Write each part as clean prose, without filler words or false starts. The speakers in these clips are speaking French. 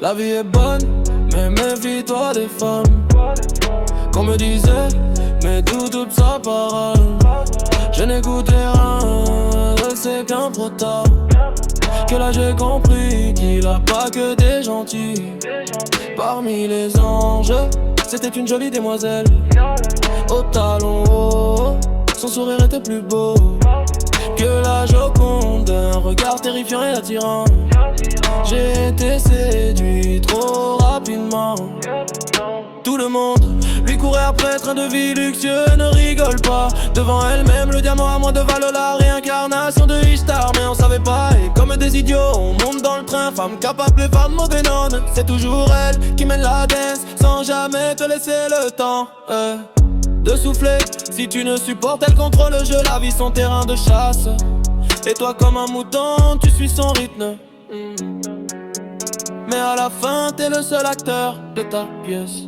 La vie est bonne, mais méfie-toi des femmes. Qu'on me disait, mais toute sa parole. Je n'écoutais rien, c'est bien trop tard. Que là j'ai compris qu'il a pas que des gentils. Parmi les anges, c'était une jolie demoiselle. Au talon haut, son sourire était plus beau que la Joconde, un regard terrifiant et attirant. J'ai été séduit trop rapidement. Tout le monde lui courait après, train de vie luxueux, ne rigole pas. Devant elle-même, le diamant à moins de valeur, la réincarnation de Ishtar. Mais on savait pas, et comme des idiots, on monte dans le train. Femme capable et femme autonome, c'est toujours elle qui mène la dance, sans jamais te laisser le temps de souffler. Si tu ne supportes, elle contrôle le jeu, la vie son terrain de chasse. Et toi comme un mouton, tu suis son rythme. Mais à la fin, t'es le seul acteur de ta pièce.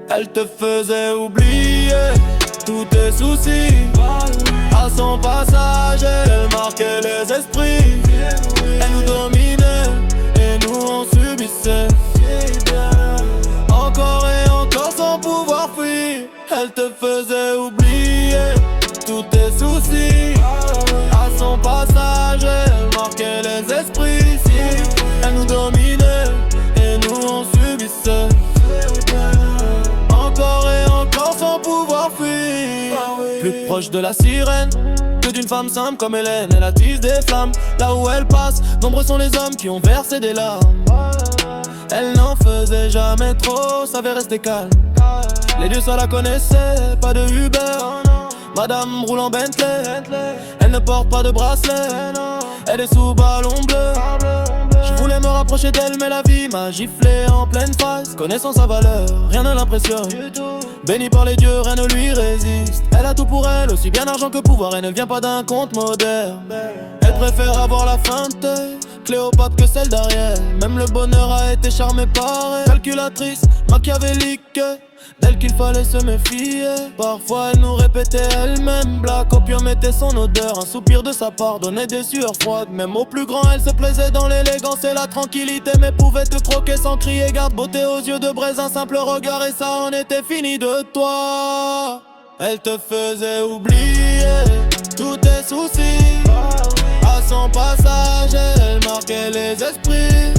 Elle te faisait oublier tous tes soucis. À son passage, elle marquait les esprits. Elle nous dominait et nous on subissait. Encore et encore sans pouvoir fuir. Elle te faisait oublier tous tes soucis. À son passage, elle marquait les esprits. Elle nous dominait et nous on subissait. Encore et encore sans pouvoir fuir. Plus proche de la sirène que d'une femme simple comme Hélène. Elle attise des flammes là où elle passe. Nombreux sont les hommes qui ont versé des larmes. Elle n'en faisait jamais trop, savait rester calme. Les dieux ça la connaissaient, pas de Uber. Madame roule en Bentley. Elle ne porte pas de bracelet. Elle est sous ballon bleu. Je voulais me rapprocher d'elle mais la vie m'a giflé en pleine face. Connaissant sa valeur, rien ne l'impressionne. Bénie par les dieux, rien ne lui résiste. Elle a tout pour elle, aussi bien argent que pouvoir. Elle ne vient pas d'un conte moderne. Elle préfère avoir la feinte Cléopâtre que celle d'Ariel. Même le bonheur a été charmé par elle. Calculatrice, machiavélique, d'elle qu'il fallait se méfier. Parfois elle nous répétait elle-même. Black opium était son odeur. Un soupir de sa part donnait des sueurs froides. Même au plus grand elle se plaisait dans l'élégance et la tranquillité. Mais pouvait te croquer sans crier. Garde beauté aux yeux de braise, un simple regard et ça en était fini de toi. Elle te faisait oublier tous tes soucis. À son passage elle marquait les esprits.